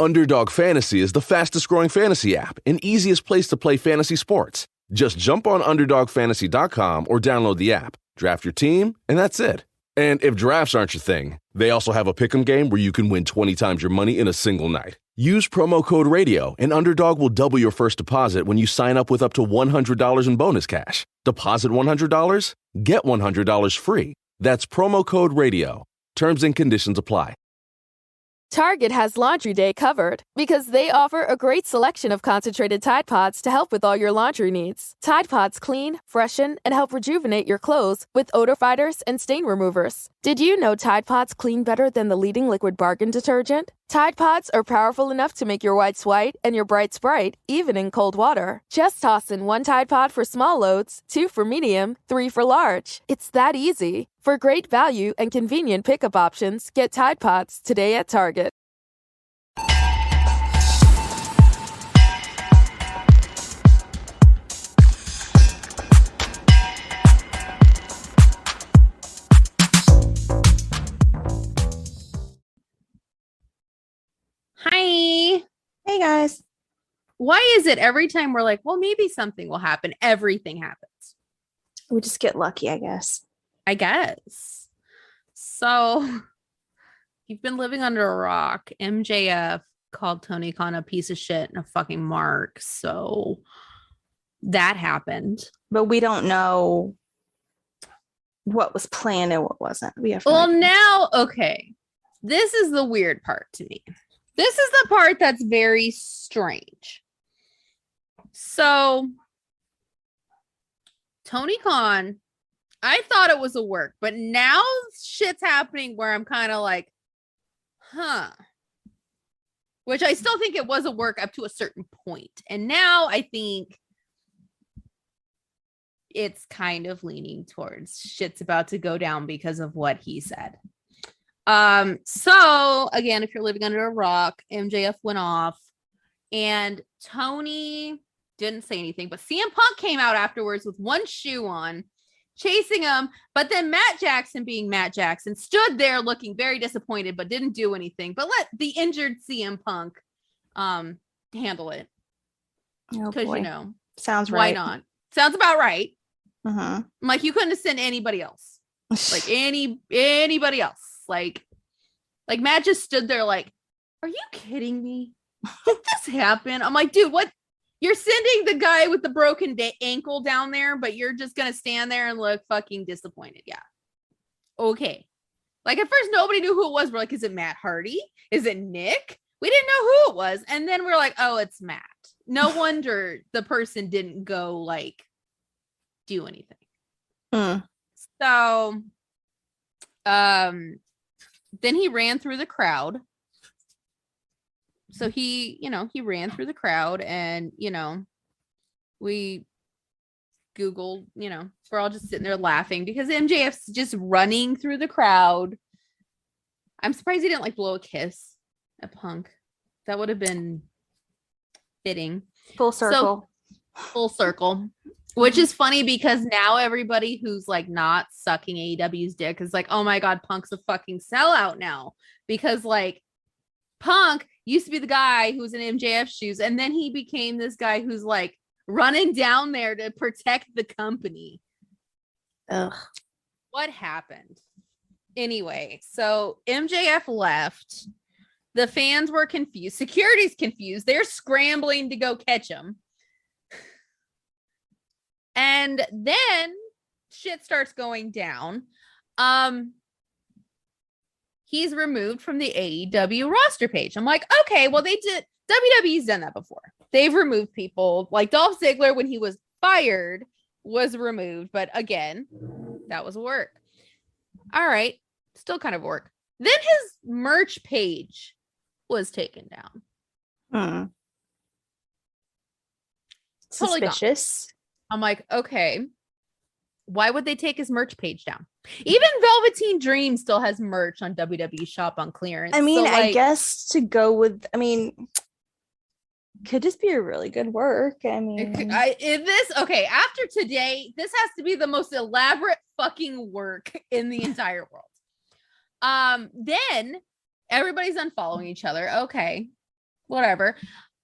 Underdog Fantasy is the fastest growing fantasy app and easiest place to play fantasy sports. Just jump on UnderdogFantasy.com or download the app, draft your team, and that's it. And if drafts aren't your thing, they also have a pick'em game where you can win 20 times your money in a single night. Use promo code RADIO, and Underdog will double your first deposit when you sign up with up to $100 in bonus cash. Deposit $100, get $100 free. That's promo code RADIO. Terms and conditions apply. Target has Laundry Day covered because they offer a great selection of concentrated Tide Pods to help with all your laundry needs. Tide Pods clean, freshen, and help rejuvenate your clothes with odor fighters and stain removers. Did you know Tide Pods clean better than the leading liquid bargain detergent? Tide Pods are powerful enough to make your whites white and your brights bright, even in cold water. Just toss in 1 Tide Pod for small loads, 2 for medium, 3 for large. It's that easy. For great value and convenient pickup options, get Tide Pods today at Target. Hi. Hey guys. Why is it every time we're like, well, maybe something will happen, everything happens? We just get lucky, I guess. I guess. So you've been living under a rock. MJF called Tony Khan a piece of shit and a fucking mark. So that happened. But we don't know what was planned and what wasn't. We have now, okay. This is the weird part to me. This is the part that's very strange. So Tony Khan, I thought it was a work, but now shit's happening where I'm kind of like, which I still think it was a work up to a certain point. And now I think it's kind of leaning towards shit's about to go down because of what he said. So again, if you're living under a rock, MJF went off and Tony didn't say anything, but CM Punk came out afterwards with one shoe on, chasing him. But then Matt Jackson, being Matt Jackson, stood there looking very disappointed, but didn't do anything. But let the injured CM Punk handle it. Because, you know, sounds right. Why not? Sounds about right. Uh-huh. I'm like, you couldn't have sent anybody else. Like anybody else. Like Matt just stood there like, are you kidding me? Did this happen? I'm like, dude, what? You're sending the guy with the broken ankle down there, but you're just going to stand there and look fucking disappointed. Yeah. Okay. Like at first, nobody knew who it was. We're like, is it Matt Hardy? Is it Nick? We didn't know who it was. And then we're like, oh, it's Matt. No wonder the person didn't go like do anything. So, then he ran through the crowd. So he ran through the crowd and, we Googled, we're all just sitting there laughing because MJF's just running through the crowd. I'm surprised he didn't like blow a kiss at Punk. That would have been fitting. Full circle. Full circle. Which is funny because now everybody who's like not sucking AEW's dick is like, oh my God, Punk's a fucking sellout now. Because like Punk used to be the guy who was in MJF's shoes. And then he became this guy who's like running down there to protect the company. Ugh. What happened? Anyway, so MJF left. The fans were confused. Security's confused. They're scrambling to go catch him. And then shit starts going down. He's removed from the AEW roster page. I'm like, okay, well, they did. WWE's done that before. They've removed people like Dolph Ziggler when he was fired was removed. But again, that was work. All right. Still kind of work. Then his merch page was taken down. Totally Suspicious. gone. I'm like, okay, why would they take his merch page down? Even Velveteen Dream still has merch on WWE Shop on clearance. I mean, so, like, I guess to go with, could just be a really good work. After today, this has to be the most elaborate fucking work in the entire world. Then everybody's unfollowing each other. Okay. whatever.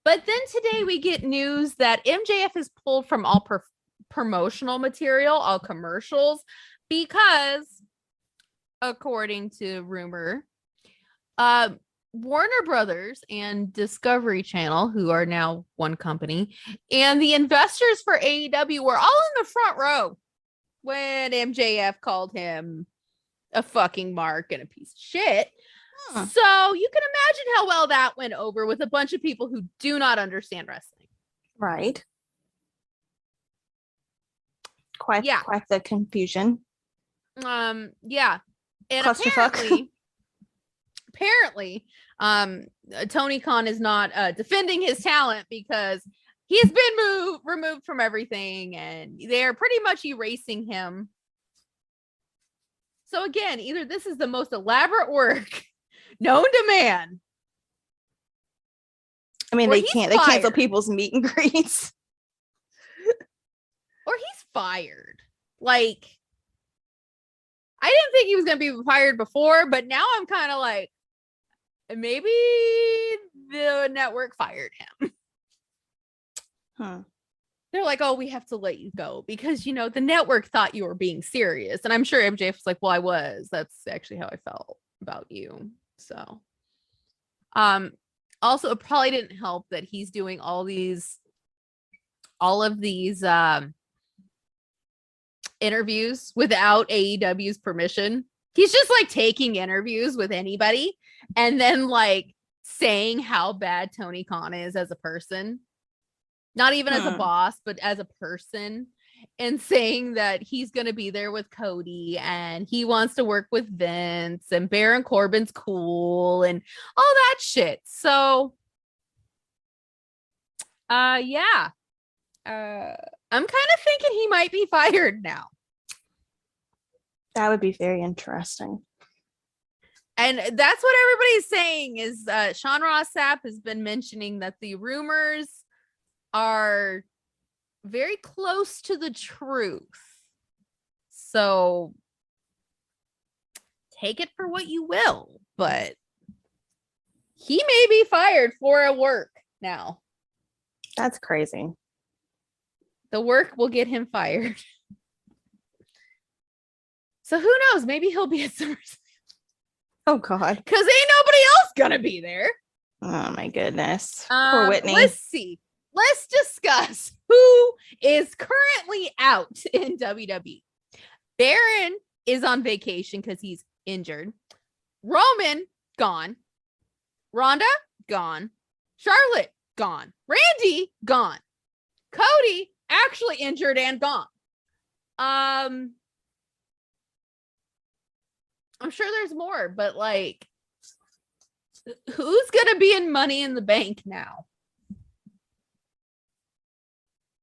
But then today we get news that MJF is pulled from all promotional material, all commercials, because according to rumor, Warner Brothers and Discovery Channel, who are now one company, and the investors for AEW were all in the front row when MJF called him a fucking mark and a piece of shit. So you can imagine how well that went over with a bunch of people who do not understand wrestling. Right. Quite the confusion. Yeah. And Clusterfuck. apparently, Tony Khan is not defending his talent because he's been removed from everything and they're pretty much erasing him. So again, either this is the most elaborate work known to man. I mean, they cancel people's meet and greets. Or he's fired. Like, I didn't think he was going to be fired before, but now I'm kind of like, maybe the network fired him. Huh. They're like, oh, we have to let you go because, you know, the network thought you were being serious. And I'm sure MJF was like, well, I was. That's actually how I felt about you. So, also, it probably didn't help that he's doing all of these interviews without AEW's permission. He's just like taking interviews with anybody and then like saying how bad Tony Khan is as a person. Not even as a boss, but as a person, and saying that he's going to be there with Cody and he wants to work with Vince and Baron Corbin's cool and all that shit. So, yeah. I'm kind of thinking he might be fired now. That would be very interesting. And that's what everybody's saying is Sean Ross Sapp has been mentioning that the rumors are very close to the truth. So take it for what you will, but he may be fired for a work now. That's crazy. The work will get him fired. So who knows? Maybe he'll be at SummerSlam. Oh God. Because ain't nobody else gonna be there. Oh my goodness. Poor Whitney. Let's see. Let's discuss who is currently out in WWE. Baron is on vacation because he's injured. Roman, gone. Ronda, gone. Charlotte, gone. Randy, gone. Cody, actually injured and gone. I'm sure there's more, but like, who's gonna be in Money in the Bank now?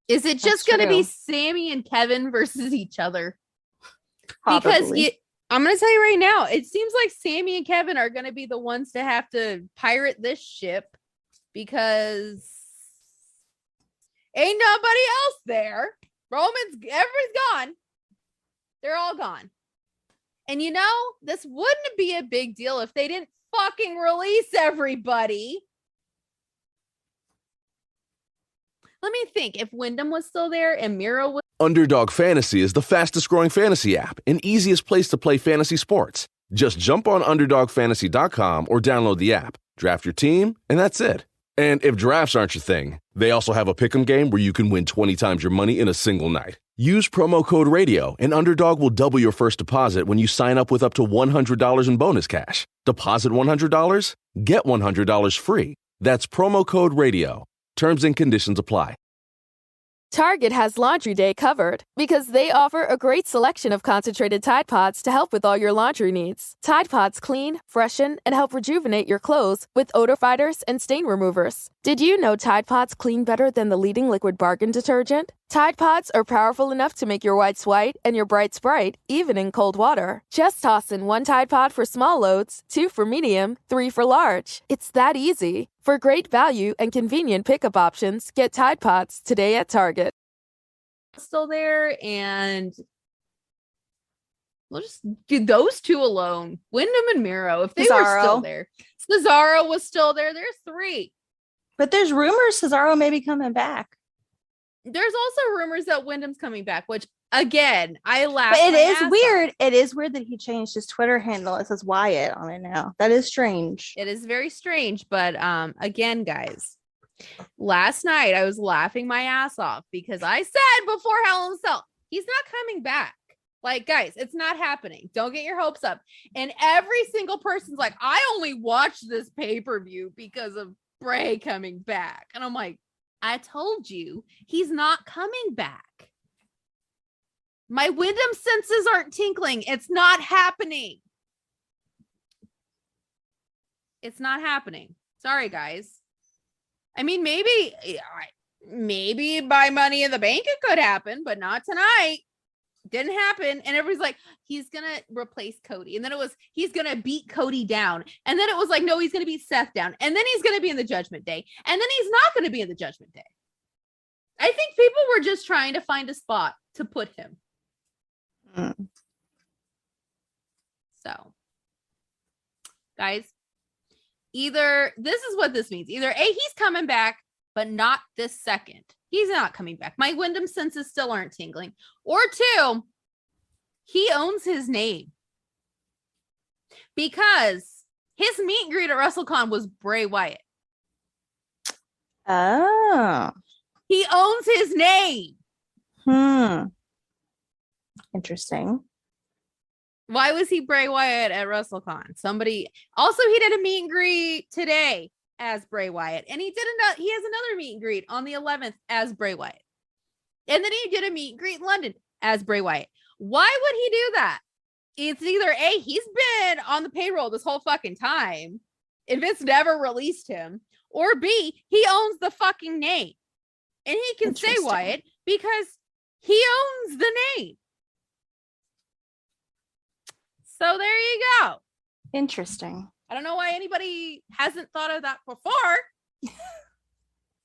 Is it just going to be Sammy and Kevin versus each other? Because I'm going to tell you right now, it seems like Sammy and Kevin are going to be the ones to have to pirate this ship because ain't nobody else there. Everybody's gone. They're all gone. And you know, this wouldn't be a big deal if they didn't fucking release everybody. Let me think. If Wyndham was still there and Miro was... Underdog Fantasy is the fastest growing fantasy app and easiest place to play fantasy sports. Just jump on UnderdogFantasy.com or download the app, draft your team, and that's it. And if drafts aren't your thing, they also have a pick'em game where you can win 20 times your money in a single night. Use promo code RADIO, and Underdog will double your first deposit when you sign up with up to $100 in bonus cash. Deposit $100, get $100 free. That's promo code RADIO. Terms and conditions apply. Target has Laundry Day covered because they offer a great selection of concentrated Tide Pods to help with all your laundry needs. Tide Pods clean, freshen, and help rejuvenate your clothes with odor fighters and stain removers. Did you know Tide Pods clean better than the leading liquid bargain detergent? Tide Pods are powerful enough to make your whites white and your brights bright, even in cold water. Just toss in 1 Tide Pod for small loads, 2 for medium, 3 for large. It's that easy. For great value and convenient pickup options, get Tide Pods today at Target. Still there, and we'll just do those two alone. Wyndham and Miro, if they were still there. Cesaro was still there. There's 3. But there's rumors Cesaro may be coming back. There's also rumors that Wyndham's coming back, which again, I laugh. But it is weird. Off. It is weird that he changed his Twitter handle. It says Wyatt on it now. That is strange. It is very strange. But again, guys, last night I was laughing my ass off because I said before Hell in a Cell, he's not coming back. Like, guys, it's not happening. Don't get your hopes up. And every single person's like, I only watched this pay-per-view because of Bray coming back. And I'm like, I told you he's not coming back. My Wyndham senses aren't tinkling. It's not happening. It's not happening. Sorry, guys. I mean, maybe by Money in the Bank it could happen, but not tonight. Didn't happen. And everybody's like, he's gonna replace Cody. And then it was, he's gonna beat Cody down. And then it was like, no, he's gonna beat Seth down. And then he's gonna be in the Judgment Day. And then he's not gonna be in the Judgment Day. I think people were just trying to find a spot to put him. So, guys, either this is what this means. Either A, he's coming back, but not this second. He's not coming back. My Wyndham senses still aren't tingling. Or two, he owns his name. Because his meet and greet at WrestleCon was Bray Wyatt. Oh. He owns his name. Interesting. Why was he Bray Wyatt at WrestleCon? Somebody also, he did a meet and greet today as Bray Wyatt, and he has another meet and greet on the 11th as Bray Wyatt, and then he did a meet and greet in London as Bray Wyatt. Why would he do that? It's either A, he's been on the payroll this whole fucking time and Vince never released him, or B, he owns the fucking name and he can say Wyatt because he owns the name. So there you go. Interesting. I don't know why anybody hasn't thought of that before.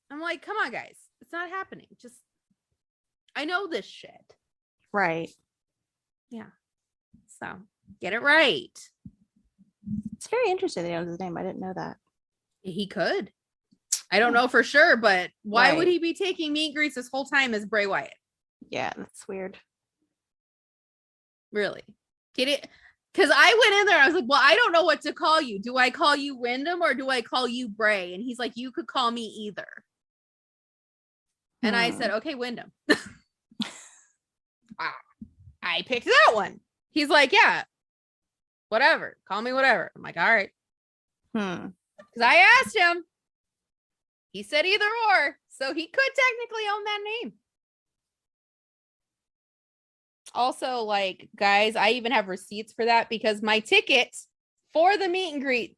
I'm like, come on, guys. It's not happening. Just, I know this shit. Right. Yeah. So get it right. It's very interesting that he owns his name. I didn't know that. He could. I don't know for sure, but why would he be taking meet and greets this whole time as Bray Wyatt? Yeah, that's weird. Really? Get it? Because I went in there, I was like, well, I don't know what to call you. Do I call you Wyndham or do I call you Bray? And he's like, you could call me either. And I said, okay, Wyndham. I picked that one. He's like, yeah, whatever. Call me whatever. I'm like, all right. Because I asked him. He said either or. So he could technically own that name. Also, like, guys, I even have receipts for that because my ticket for the meet and greet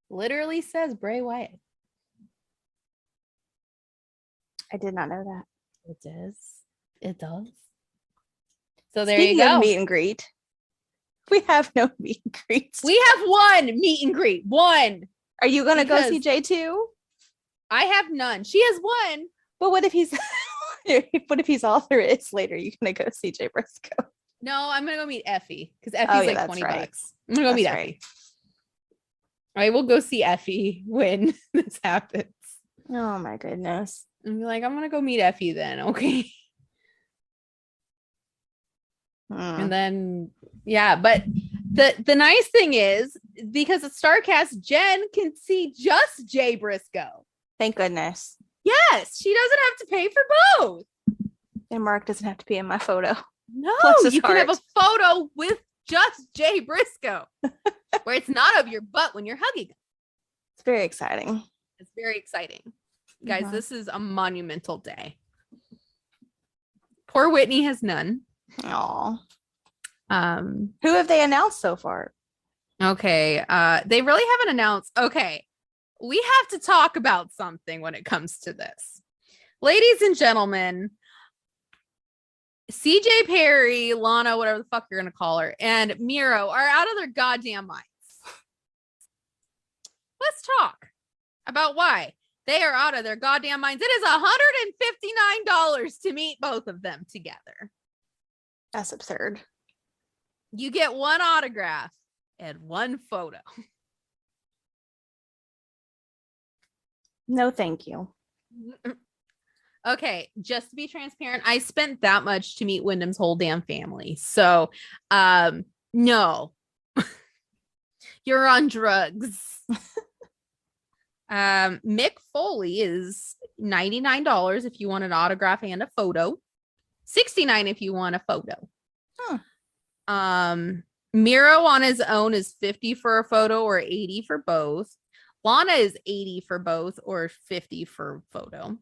literally says Bray Wyatt. I did not know that. It does. It does. So there Speaking you go. Of meet and greet. We have no meet and greets. We have one meet and greet. One. Are you going to go see J2? I have none. She has one. But what if he's author is later? You're going to go see Jay Briscoe. No, I'm going to go meet Effie because Effie's like $20. I'm going to go meet Effie. I will go see Effie when this happens. Oh my goodness. And be like, I'm going to go meet Effie then. Okay. And then, yeah, but the nice thing is because it's StarCast, Jen can see just Jay Briscoe. Thank goodness. Yes, she doesn't have to pay for both. And Mark doesn't have to be in my photo. No, you can have a photo with just Jay Briscoe where it's not of your butt when you're hugging. It's very exciting. It's very exciting. Guys, this is a monumental day. Poor Whitney has none. Oh. Who have they announced so far? Okay. They really haven't announced. Okay. We have to talk about something when it comes to this. Ladies and gentlemen, CJ Perry, Lana, whatever the fuck you're going to call her, and Miro are out of their goddamn minds. Let's talk about why they are out of their goddamn minds. It is $159 to meet both of them together. That's absurd. You get one autograph and one photo. No, thank you. Okay, just to be transparent, I spent that much to meet Wyndham's whole damn family. So, no. You're on drugs. Mick Foley is $99 if you want an autograph and a photo. $69 if you want a photo. Miro on his own is $50 for a photo or $80 for both. Lana is $80 for both or $50 for photo.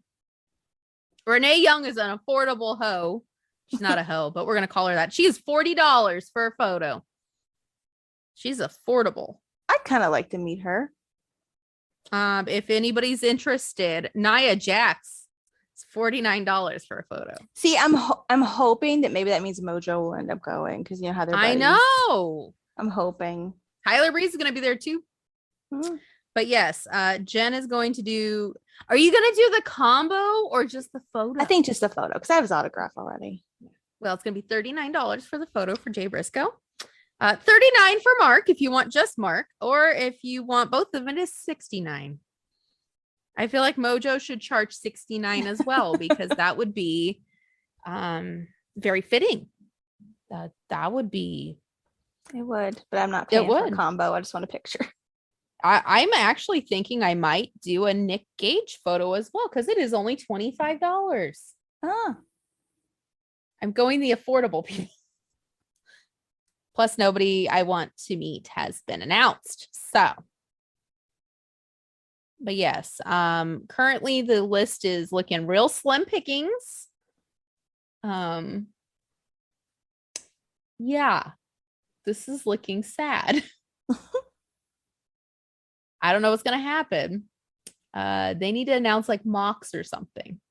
Renee Young is an affordable hoe. She's not a hoe, but we're going to call her that. She is $40 for a photo. She's affordable. I'd kind of like to meet her. If anybody's interested, Nia Jax is $49 for a photo. See, I'm hoping that maybe that means Mojo will end up going because you know how they're buddies. I know. I'm hoping. Tyler Breeze is going to be there too. Mm-hmm. But yes, Jen is going to do. Are you going to do the combo or just the photo? I think just the photo because I have his autograph already. Well, it's going to be $39 for the photo for Jay Briscoe. $39 for Mark if you want just Mark, or if you want both of them, it is $69. I feel like Mojo should charge $69 as well because that would be very fitting. That would be. It would, but I'm not paying for a combo. I just want a picture. I'm actually thinking I might do a Nick Gage photo as well because it is only $25. I'm going the affordable people. Plus, nobody I want to meet has been announced. So, but yes, currently the list is looking real slim pickings. Yeah, this is looking sad. I don't know what's going to happen. They need to announce like Mox or something.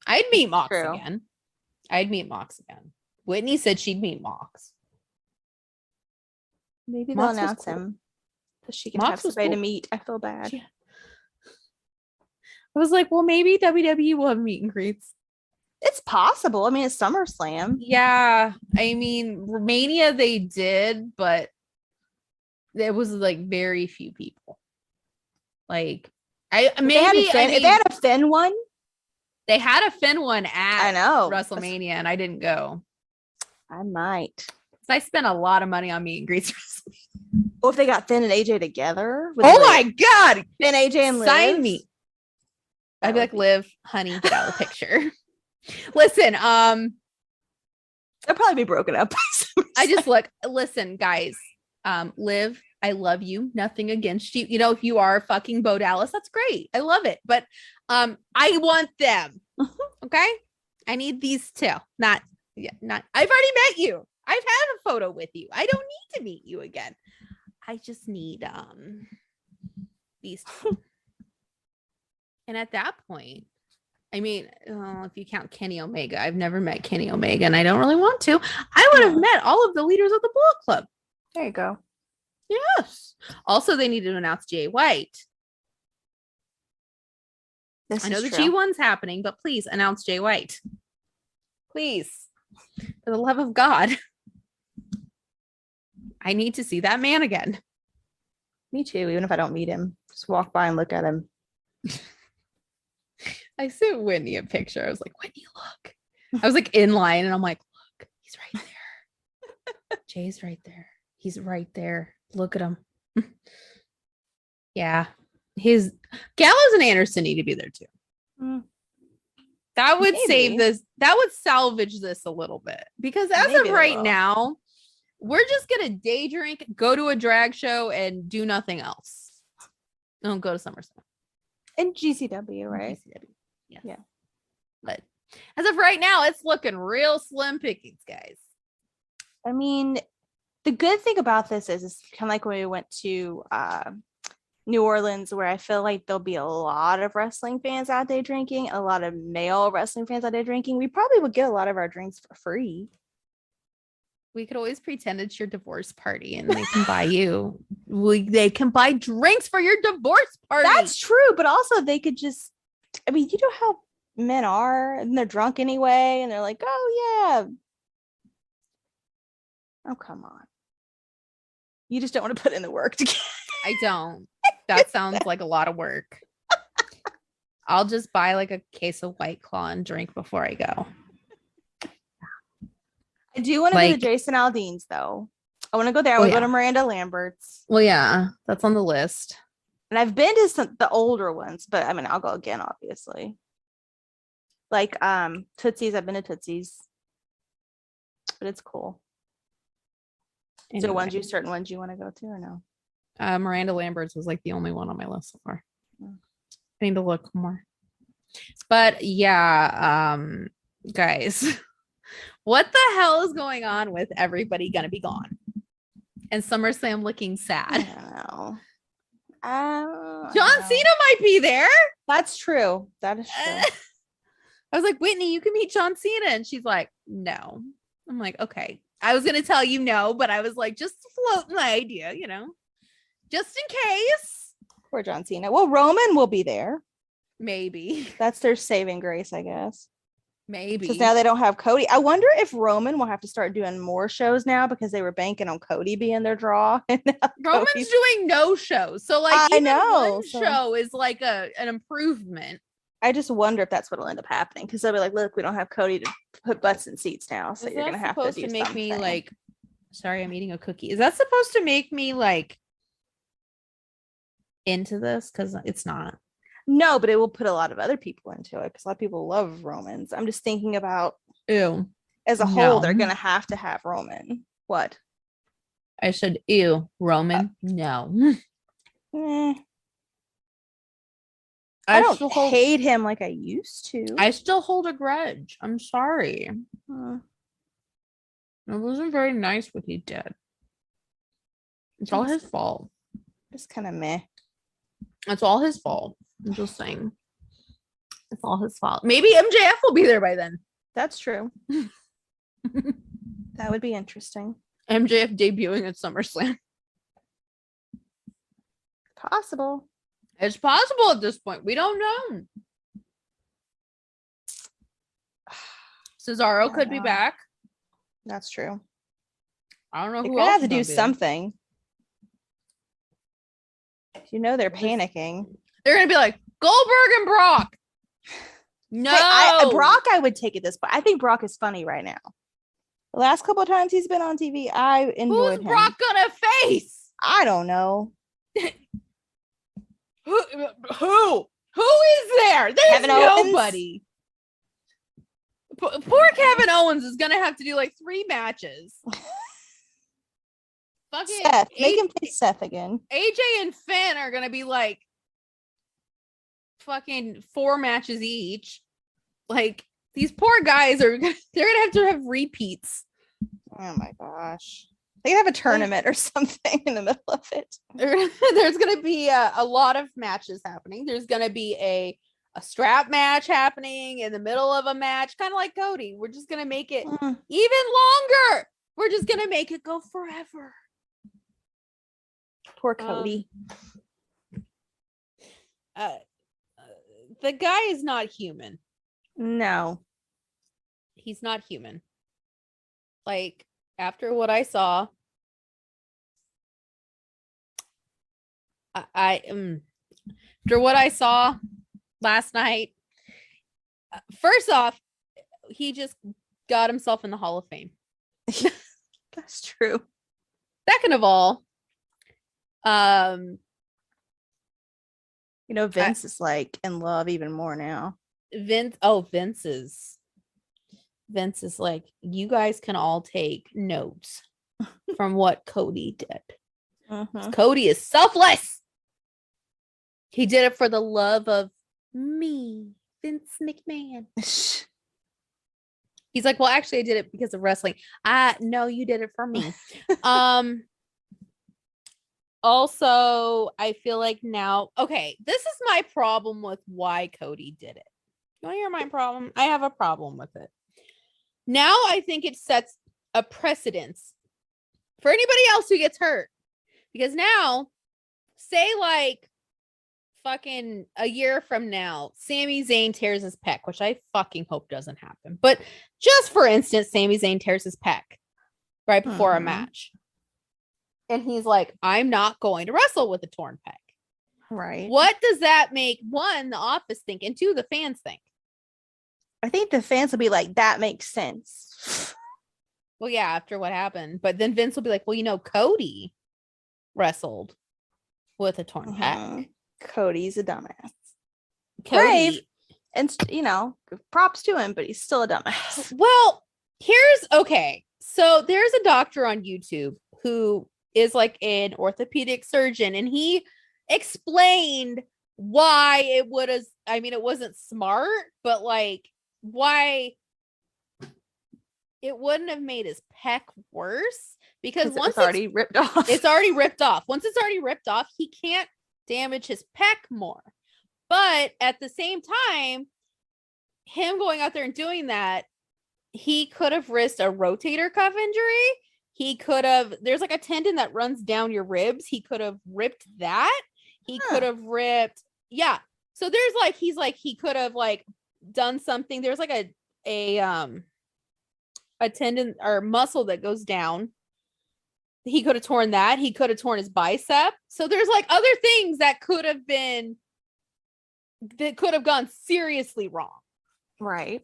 I'd meet Mox again. Whitney said she'd meet Mox. Maybe they'll announce him. So she can have somebody to meet. I feel bad. Yeah. I was like, well, maybe WWE will have meet and greets. It's possible. I mean, it's SummerSlam. Yeah. I mean, Romania they did, but it was like very few people. Like, if they had a Finn one. They had a Finn one at WrestleMania, and I didn't go. I might. I spent a lot of money on meet and greets. Or if they got Finn and AJ together. Oh my God. Finn, AJ, and Liv. Sign me. I'd be like, Liv, honey, get out of the picture. Listen, they'll probably be broken up. Listen, guys, Liv, I love you. Nothing against you. You know, if you are fucking Bo Dallas, that's great. I love it. But I want them. Okay. I need these two. I've already met you. I've had a photo with you. I don't need to meet you again. I just need these two. And at that point, I mean, if you count Kenny Omega, I've never met Kenny Omega and I don't really want to. I would have met all of the leaders of the Bullet Club. There you go. Yes. Also, they need to announce Jay White. I know the G1's happening, but please announce Jay White. Please. For the love of God. I need to see that man again. Me too, even if I don't meet him. Just walk by and look at him. I sent Whitney a picture. I was like, Whitney, look. I was like in line and I'm like, look, he's right there. Jay's right there. He's right there. Look at him. Yeah. His Gallows and Anderson need to be there too. That would save this. That would salvage this a little bit because as of right now, we're just going to day drink, go to a drag show and do nothing else. Don't go to SummerSlam. And GCW, right? GCW. Yes. Yeah. But as of right now, it's looking real slim pickings, guys. I mean, the good thing about this is it's kind of like when we went to New Orleans, where I feel like there'll be a lot of wrestling fans out there drinking, a lot of male wrestling fans out there drinking. We probably would get a lot of our drinks for free. We could always pretend it's your divorce party and they can buy you. They can buy drinks for your divorce party. That's true. But also they could just, I mean, you know how men are and they're drunk anyway. And they're like, oh, yeah. Oh, come on. You just don't want to put in the work to get. I don't. That sounds like a lot of work. I'll just buy like a case of White Claw and drink before I go. I do want to go to Jason Aldean's though. I want to go there. I want to go to Miranda Lambert's. Well, yeah, that's on the list. And I've been to the older ones, but I mean, I'll go again, obviously. Like Tootsie's. I've been to Tootsie's, but it's cool. Anyway. So certain ones you want to go to or no? Miranda Lambert's was like the only one on my list so far. I need to look more. But yeah, guys, what the hell is going on with everybody gonna be gone? And SummerSlam looking sad. I don't know. John Cena might be there. That's true. That is true. I was like, Whitney, you can meet John Cena. And she's like, no. I'm like, okay. I was going to tell you no, but I was like, just floating the idea, you know, just in case. Poor John Cena. Well, Roman will be there. Maybe. That's their saving grace, I guess. Maybe. Because now they don't have Cody. I wonder if Roman will have to start doing more shows now because they were banking on Cody being their draw. Roman's doing no shows. So like even one show is like an improvement. I just wonder if that's what'll end up happening because they'll be like, look, we don't have Cody to put butts in seats now. So you're gonna have to do make something. Me like, sorry, I'm eating a cookie. Is that supposed to make me like into this? Because it's not. No, but it will put a lot of other people into it because a lot of people love Romans. I'm just thinking about as a whole, they're gonna have Roman. What? I said Roman. No. I don't hate him like I used to. I still hold a grudge. I'm sorry. It wasn't very nice what he did. It's all his fault. It's kind of meh. It's all his fault. I'm just saying. It's all his fault. Maybe MJF will be there by then. That's true. That would be interesting. MJF debuting at SummerSlam. Possible. It's possible at this point. We don't know. Cesaro could be back. That's true. I don't know who else. They're gonna have to do something. You know they're panicking. They're gonna be like Goldberg and Brock. No, hey, Brock. I would take it this, but I think Brock is funny right now. The last couple of times he's been on TV, I enjoyed him. Who's Brock gonna face? I don't know. Who is there? There's Kevin nobody. Poor Kevin Owens is gonna have to do like 3 matches. Fucking Seth. Make him face Seth again. AJ and Finn are gonna be like fucking 4 matches each. Like these poor guys they're gonna have repeats. Oh my gosh. They have a tournament or something in the middle of it. There's going to be a lot of matches happening. There's going to be a strap match happening in the middle of a match, kind of like Cody. We're just going to make it even longer. We're just going to make it go forever. Poor Cody. The guy is not human. No. He's not human. Like, after what I saw, after what I saw last night, first off, he just got himself in the Hall of Fame. That's true. Second of all, Vince is like in love even more now. Vince is like, you guys can all take notes from what Cody did. Cody is selfless. He did it for the love of me, Vince McMahon. He's like, well, actually, I did it because of wrestling. No, you did it for me. Also, I feel like now, okay, this is my problem with why Cody did it. You want to hear my problem? I have a problem with it. Now I think it sets a precedence for anybody else who gets hurt. Because now, say like fucking a year from now, Sami Zayn tears his pec, which I fucking hope doesn't happen. But just for instance, Sami Zayn tears his pec right before a match. And he's like, I'm not going to wrestle with a torn pec. Right. What does that make, one, the office think, and two, the fans think? I think the fans will be like, that makes sense. Well, yeah, after what happened. But then Vince will be like, well, Cody wrestled with a torn pec. Cody's a dumbass. Cody. Brave. And, props to him, but he's still a dumbass. Well, okay. So there's a doctor on YouTube who is like an orthopedic surgeon, and he explained why it wasn't smart, but like why it wouldn't have made his pec worse, because once it's already ripped off. Once it's already ripped off, he can't damage his pec more. But at the same time, him going out there and doing that, he could have risked a rotator cuff injury. He could have, there's like a tendon that runs down your ribs. He could have ripped that. He could have ripped. Yeah. So there's like, he could have like done something. There's like a tendon or muscle that goes down. He could have torn that. He could have torn his bicep. So there's like other things that could have gone seriously wrong. Right.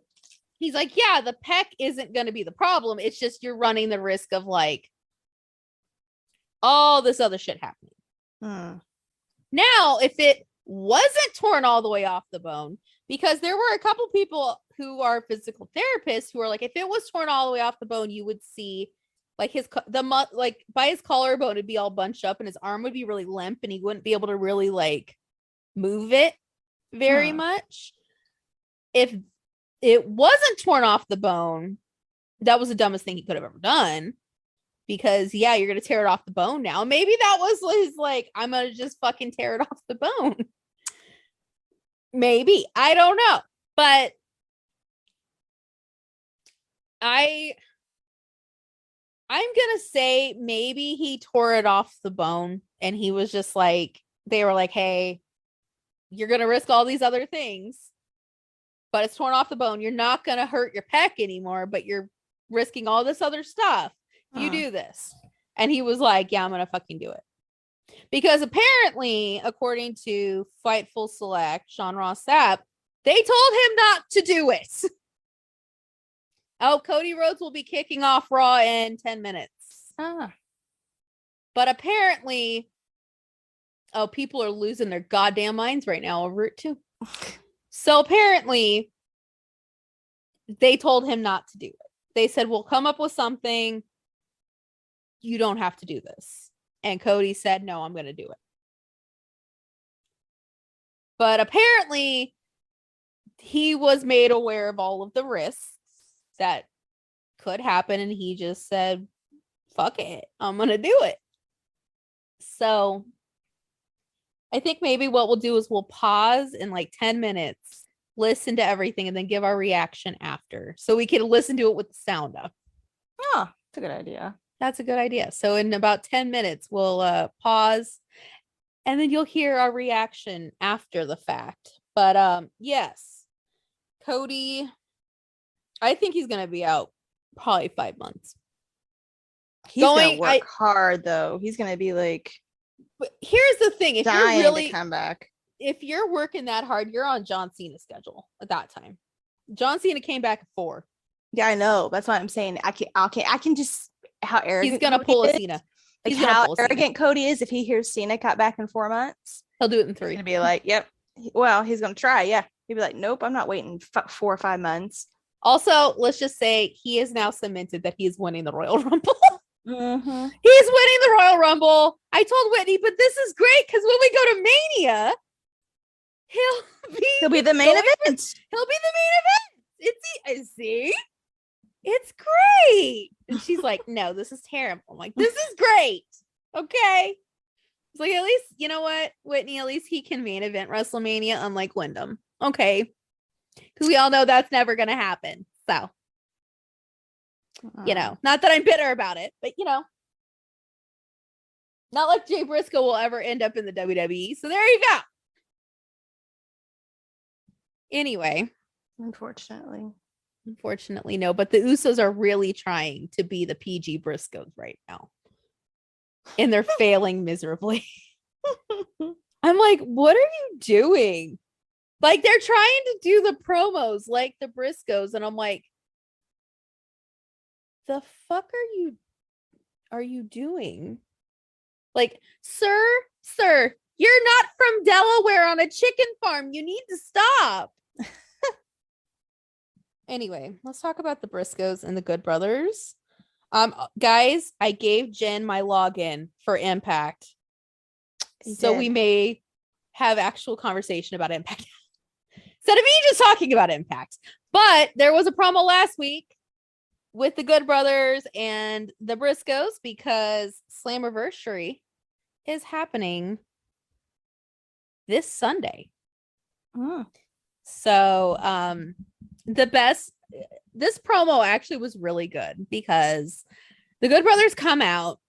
He's like, yeah, the pec isn't going to be the problem. It's just you're running the risk of like all this other shit happening. Now, if it wasn't torn all the way off the bone, because there were a couple people who are physical therapists who are like, if it was torn all the way off the bone, you would see like by his collarbone, it'd be all bunched up and his arm would be really limp and he wouldn't be able to really like move it very much. If it wasn't torn off the bone, that was the dumbest thing he could have ever done, because you're going to tear it off the bone now. Maybe that was his like, I'm going to just fucking tear it off the bone. Maybe. I don't know. But I'm going to say maybe he tore it off the bone and he was just like, they were like, hey, you're going to risk all these other things, but it's torn off the bone. You're not going to hurt your pec anymore, but you're risking all this other stuff. You do this. And he was like, yeah, I'm going to fucking do it. Because apparently, according to Fightful Select, Sean Ross Sapp, they told him not to do it. Oh, Cody Rhodes will be kicking off Raw in 10 minutes. But apparently, people are losing their goddamn minds right now over it too. So apparently, they told him not to do it. They said, we'll come up with something. You don't have to do this. And Cody said, no, I'm going to do it. But apparently, he was made aware of all of the risks that could happen. And he just said, fuck it, I'm going to do it. So I think maybe what we'll do is we'll pause in like 10 minutes, listen to everything, and then give our reaction after. So we can listen to it with the sound up. Oh, that's a good idea. That's a good idea. So in about 10 minutes, we'll pause and then you'll hear our reaction after the fact. But yes, Cody, I think he's going to be out probably 5 months. He's going to work hard though. He's going to be like, but here's the thing. If dying you're really to come back, if you're working that hard, you're on John Cena's schedule at that time. John Cena came back at 4. Yeah, I know. That's what I'm saying. I can just, how arrogant he's gonna pull a Cena. Like how arrogant Cody is. If he hears Cena cut back in 4 months, he'll do it in 3. He's gonna be like, "Yep." Well, he's gonna try. Yeah, he'll be like, "Nope, I'm not waiting 4 or 5 months." Also, let's just say he is now cemented that he is winning the Royal Rumble. Mm-hmm. He's winning the Royal Rumble. I told Whitney, but this is great because when we go to Mania, he'll be the main event. He'll be the main event. See. It's great. And she's like, no, this is terrible. I'm like, this is great. Okay. It's like, at least, you know what, Whitney, at least he can main event WrestleMania, unlike Wyndham. Okay. Because we all know that's never going to happen. So, not that I'm bitter about it, but, not like Jay Briscoe will ever end up in the WWE. So there you go. Anyway. Unfortunately, no. But the Usos are really trying to be the PG Briscoes right now. And they're failing miserably. I'm like, what are you doing? Like, they're trying to do the promos like the Briscoes, and I'm like, the fuck are you doing? Like, sir, you're not from Delaware on a chicken farm. You need to stop. Anyway, let's talk about the Briscoes and the Good Brothers. Guys, I gave Jen my login for Impact. So we may have actual conversation about Impact. Instead of me just talking about Impact. But there was a promo last week with the Good Brothers and the Briscoes because Slammiversary is happening this Sunday. So this promo actually was really good because the Good Brothers come out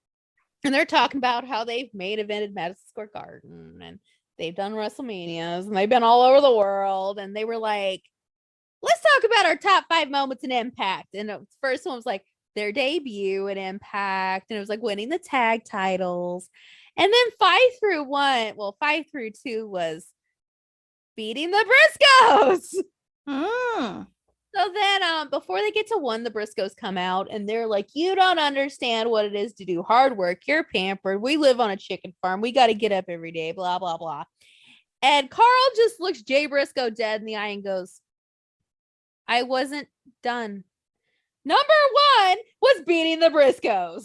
and they're talking about how they've main evented Madison Square Garden and they've done WrestleManias and they've been all over the world. And they were like, let's talk about our top 5 moments in Impact. And the first one was like their debut at Impact. And it was like winning the tag titles. And then 5 through 2 was beating the Briscoes. So then before they get to 1, the Briscoes come out and they're like, you don't understand what it is to do hard work. You're pampered. We live on a chicken farm. We got to get up every day, blah, blah, blah. And Carl just looks Jay Briscoe dead in the eye and goes, I wasn't done. Number 1 was beating the Briscoes.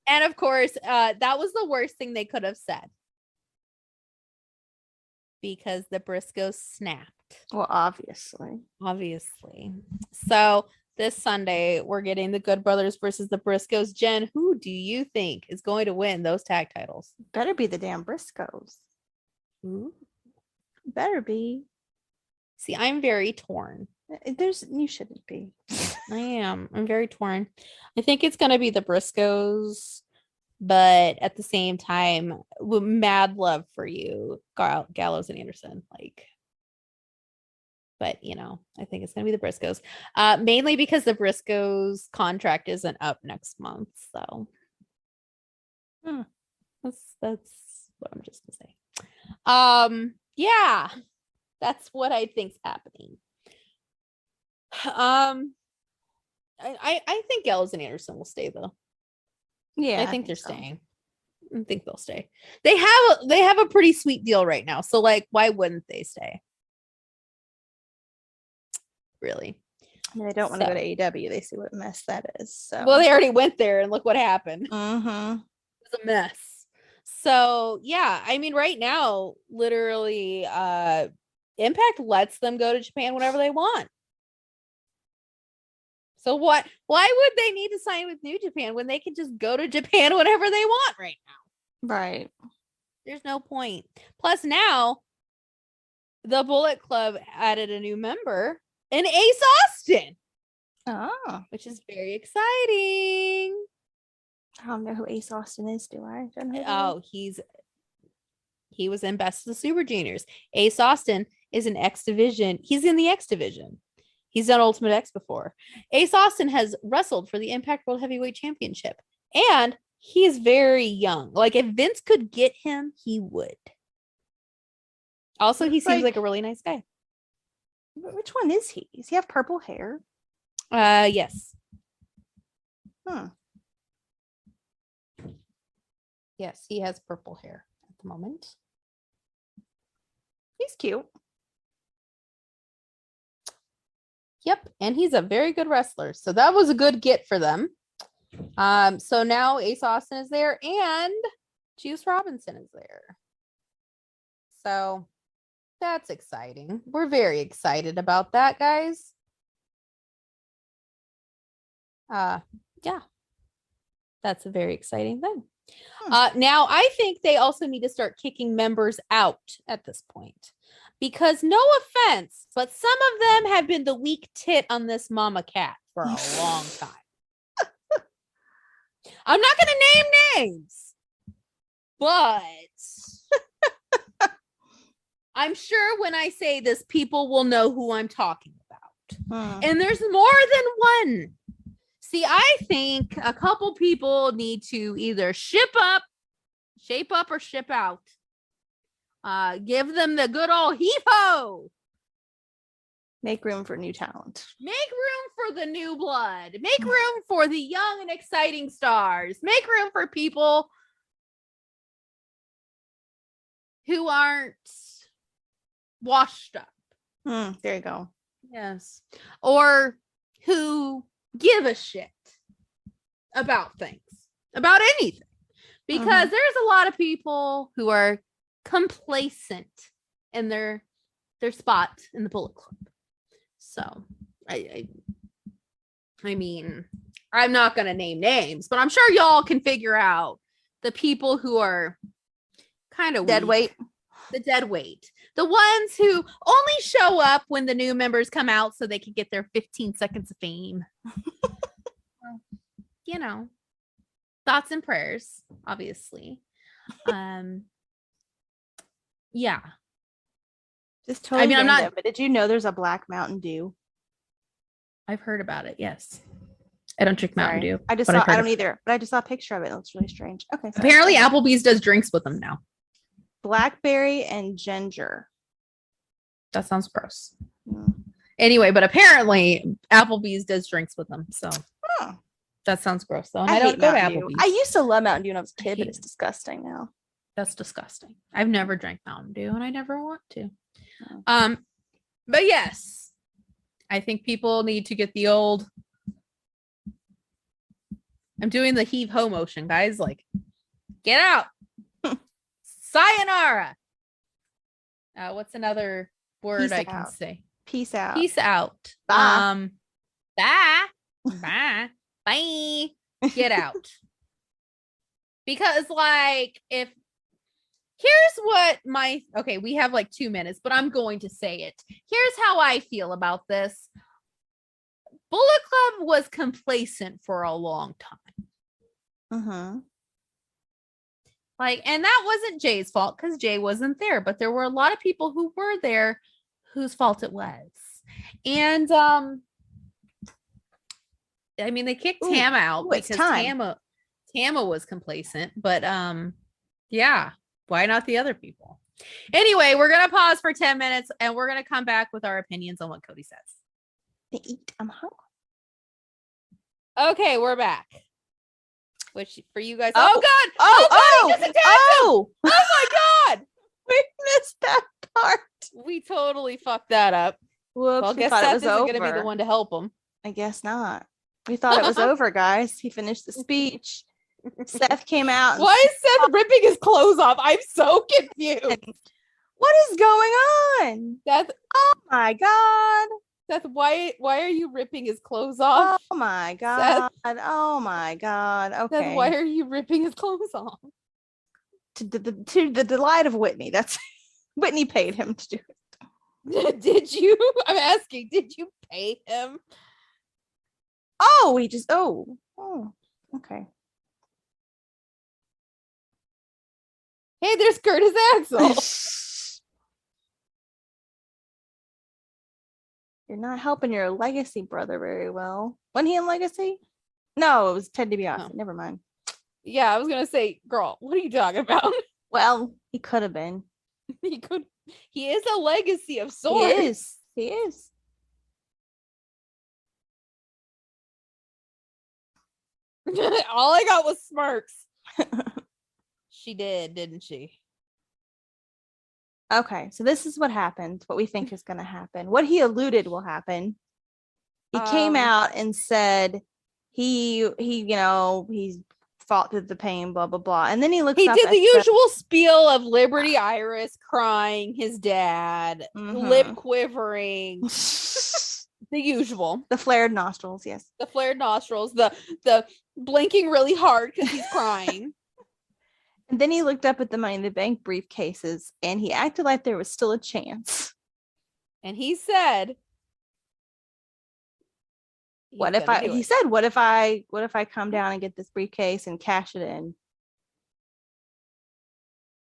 And of course, that was the worst thing they could have said. Because the Briscoes snapped. Well, obviously. So this Sunday, we're getting the Good Brothers versus the Briscoes. Jen, who do you think is going to win those tag titles? Better be the damn Briscoes. Ooh. Better be. See, I'm very torn. You shouldn't be. I am. I'm very torn. I think it's going to be the Briscoes, but at the same time, mad love for you, Gallows and Anderson. But I think it's going to be the Briscoes, mainly because the Briscoes contract isn't up next month. So that's what I'm just going to say. Yeah, that's what I think's happening. I think Gallows and Anderson will stay though. Yeah, I think they're staying. I think they'll stay. They have a pretty sweet deal right now. So why wouldn't they stay? Really? They don't want to go to AEW. They see what mess that is. So well, they already went there and look what happened. Mm-hmm. It was a mess. So yeah, I mean, right now, literally, Impact lets them go to Japan whenever they want. So why would they need to sign with New Japan when they can just go to Japan whenever they want right now? Right. There's no point. Plus now, the Bullet Club added a new member in Ace Austin. Oh. Which is very exciting. I don't know who Ace Austin is, do I? He was in Best of the Super Juniors. Ace Austin is an X Division. He's in the X Division. He's done Ultimate X before. Ace Austin has wrestled for the Impact World Heavyweight Championship. And he's very young. If Vince could get him, he would. Also, he seems like a really nice guy. Which one is he? Does he have purple hair? Yes. Yes, he has purple hair at the moment. He's cute. Yep, and he's a very good wrestler. So that was a good get for them. So now Ace Austin is there and Juice Robinson is there. So that's exciting. We're very excited about that, guys. Yeah. That's a very exciting thing. Now, I think they also need to start kicking members out at this point. Because no offense, but some of them have been the weak tit on this mama cat for a long time. I'm not going to name names, but I'm sure when I say this, people will know who I'm talking about. And there's more than one. See, I think a couple people need to either shape up or ship out. Give them the good old heave-ho. Make room for new talent. Make room for the new blood. Make room for the young and exciting stars. Make room for people who aren't washed up. There you go. Yes. Or who give a shit about things, about anything. Because there's a lot of people who are complacent in their spot in the Bullet Club. So I mean, I'm not going to name names, but I'm sure y'all can figure out the people who are kind of Dead weight. The dead weight. The ones who only show up when the new members come out so they can get their 15 seconds of fame. Well, you know, thoughts and prayers, obviously. Yeah. Just totally. I mean, I'm not. But did you know there's a black Mountain Dew? I've heard about it. Yes. I don't drink Mountain Dew. I don't either. But I just saw a picture of it. It looks really strange. Okay. Sorry. Apparently, Applebee's does drinks with them now. Blackberry and ginger. That sounds gross. Anyway, but apparently Applebee's does drinks with them. So that sounds gross though. And I don't go to Applebee's. I used to love Mountain Dew when I was a kid, but it's disgusting now. That's disgusting. I've never drank Mountain Dew and I never want to. But yes, I think people need to get the old. I'm doing the heave ho motion, guys. Like, get out. Sayonara. What's another word Peace I out. can say? Peace out. Peace out. Bye. Bye. Bye. Bye. Get out. Because like here's what we have like 2 minutes, but I'm going to say it. Here's how I feel about this. Bullet Club was complacent for a long time. Like, and that wasn't Jay's fault because Jay wasn't there, but there were a lot of people who were there whose fault it was. And I mean, they kicked Tam out because Tama was complacent, but yeah, why not the other people? Anyway, we're gonna pause for 10 minutes and we're gonna come back with our opinions on what Cody says. I'm hungry. Okay, we're back. Which for you guys, oh god, oh just attacked him! Oh my god, we missed that part. We totally fucked that up. Whoops, well, I guess Seth Seth isn't going to be the one to help him. I guess not. We thought it was over, guys. He finished the speech. Seth came out. And why is Seth ripping his clothes off? I'm so confused. What is going on? Seth, oh my god. Seth, why are you ripping his clothes off? Oh my god. Seth, oh my god. Okay. Seth, why are you ripping his clothes off? To the delight of Whitney. That's Whitney paid him to do it. Did you? I'm asking, did you pay him? Oh, he just okay. Hey, there's Curtis Axel. You're not helping your Legacy brother very well. Wasn't he in Legacy? No, it was Ted DiBiase. Never mind. Yeah, I was gonna say, girl, what are you talking about? Well, he could have been. He could. He is a Legacy of sorts. He is. All I got was smirks. She did, didn't she? Okay, so this is what happened. What we think is going to happen. What he alluded will happen. He came out and said he fought through the pain, blah blah blah, and then he looked. He did the usual spiel of Liberty Iris crying, his dad, lip quivering. The usual. The flared nostrils, yes. The flared nostrils. The blinking really hard because he's crying. And then he looked up at the Money in the Bank briefcases and he acted like there was still a chance. And he said, what if I come down and get this briefcase and cash it in?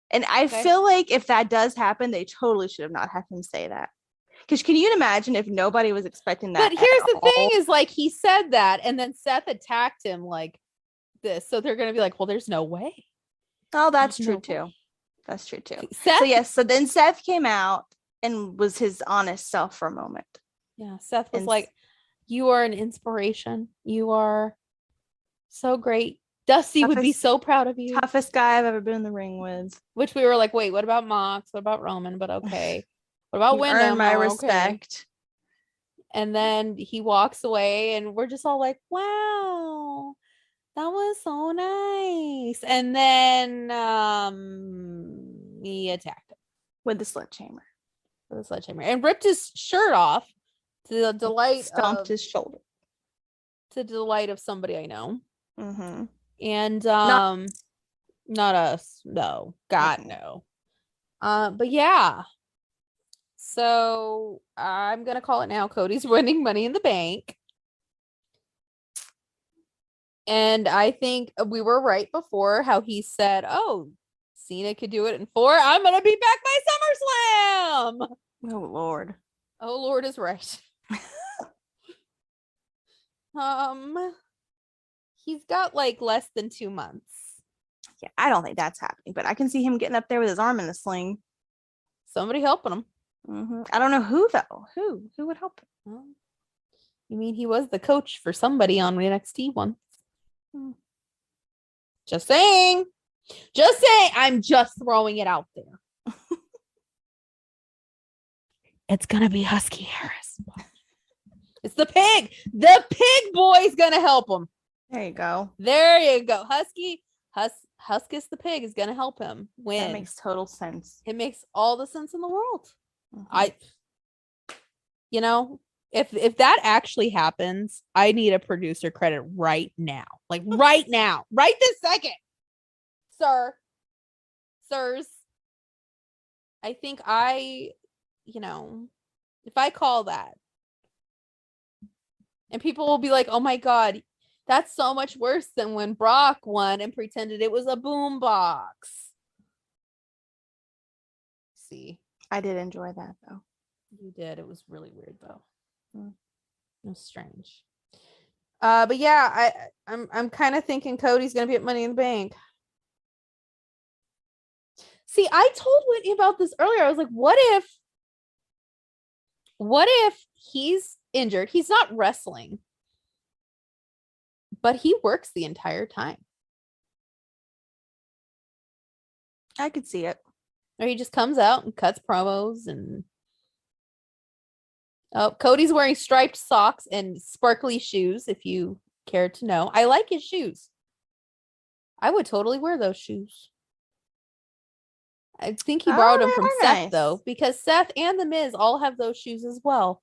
And I feel like if that does happen, they totally should have not had him say that. Because can you imagine if nobody was expecting that? But here's the thing is like he said that and then Seth attacked him like this. So they're going to be like, well, there's no way. Oh, that's true too. That's true too. Seth, So yes, so then Seth came out and was his honest self for a moment. yeah, Seth was And like, "You are an inspiration. You are so great. Dusty would be so proud of you." toughest guy I've ever been in the ring with. Which we were like, "Wait, what about Mox? What about Roman? But okay. What about You Wyndham? earned my Oh, okay." respect. And then he walks away, and we're just all like, "Wow, that was so nice." And then he attacked him With the sledgehammer. with a sledgehammer and ripped his shirt off to the delight Stomped his shoulder. to the delight of somebody I know. Mm-hmm. And not us. No. God, Mm-mm. no. But yeah. So I'm gonna call it now. Cody's winning Money in the Bank. And I think we were right before how he said, "Oh, Cena could do it in 4. I'm gonna be back by SummerSlam." Oh Lord. Oh Lord is right. He's got like less than 2 months. Yeah, I don't think that's happening, but I can see him getting up there with his arm in a sling. Somebody helping him. Mm-hmm. I don't know who though. Who would help him? Well, you mean he was the coach for somebody on NXT once? Just saying. Just saying. I'm just throwing it out there. It's gonna be Husky Harris. It's the pig. The pig boy's gonna help him. There you go. There you go. Huskus the pig is gonna help him win. That makes total sense. It makes all the sense in the world. Mm-hmm. If that actually happens, I need a producer credit right now. Like right now. Right this second. Sirs. I think if I call that and people will be like, "Oh my God, that's so much worse than when Brock won and pretended it was a boombox." See, I did enjoy that though. you did. It was really weird though. Mm. It was strange. But yeah, I'm kind of thinking Cody's gonna be at Money in the Bank. See, I told Whitney about this earlier. I was like, what if he's injured? He's not wrestling, but he works the entire time. I could see it. Or he just comes out and cuts promos and Cody's wearing striped socks and sparkly shoes, if you care to know. I like his shoes. I would totally wear those shoes. I think he borrowed them from Seth, nice. though, because Seth and The Miz all have those shoes as well.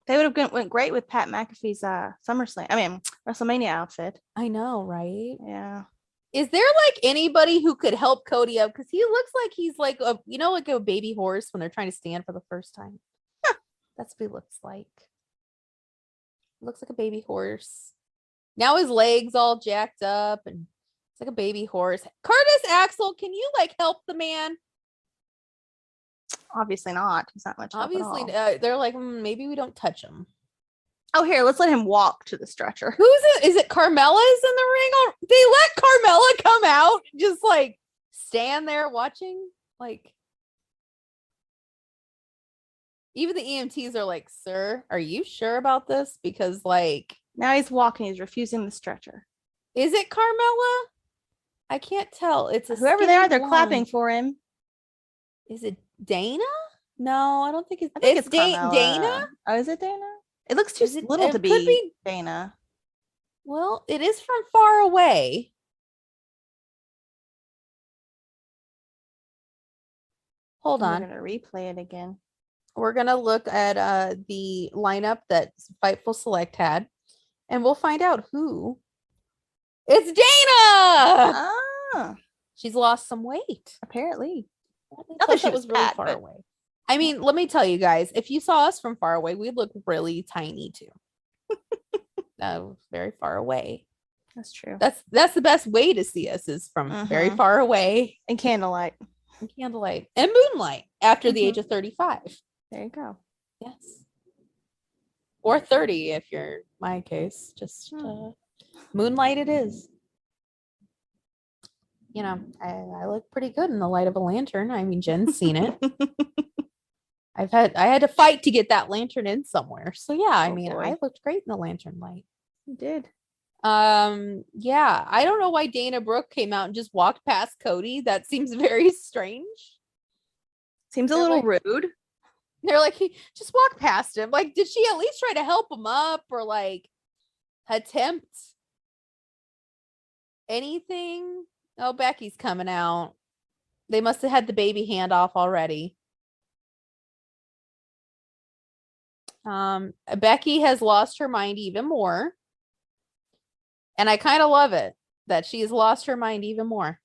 They would have went great with Pat McAfee's WrestleMania outfit. I know, right? Yeah. Is there like anybody who could help Cody up? Because he looks like he's like a baby horse when they're trying to stand for the first time. That's what he looks like. Looks like a baby horse. Now his legs all jacked up and it's like a baby horse. Curtis Axel, can you like help the man? Obviously not. He's not much help Obviously, at all. they're like, maybe we don't touch him. Oh, here, let's let him walk to the stretcher. Who's it? Is it Carmella's in the ring? Or they let Carmella come out, just like stand there watching. Like, even the EMTs are like, "Sir, are you sure about this?" Because like, now he's walking. He's refusing the stretcher. Is it Carmella? I can't tell. It's whoever they are. They're clapping for him. Is it Dana? No, I don't think it's. I think it's Dana. Oh, is it Dana? It looks too little to be Dana. Well, it is from far away. Hold on. We're gonna replay it again. We're gonna look at the lineup that Fightful Select had, and we'll find out who. It's Dana. Ah, she's lost some weight. Apparently, not that she was really far away. I mean, let me tell you guys, if you saw us from far away, we'd look really tiny too. That was very far away. That's true. That's the best way to see us is from very far away. And candlelight. And moonlight after the age of 35. There you go. Yes. Or 30 if you're my case. Just moonlight it is. you know, I look pretty good in the light of a lantern. I mean, Jen's seen it. I had to fight to get that lantern in somewhere. So yeah, I mean, boy. I looked great in the lantern light. You did. Yeah, I don't know why Dana Brooke came out and just walked past Cody. That seems very strange. Seems a little rude. They're like, he just walked past him. Like, did she at least try to help him up or like attempt anything? Oh, Becky's coming out. They must have had the baby handoff already. Becky has lost her mind even more. And I kind of love it that she's lost her mind even more.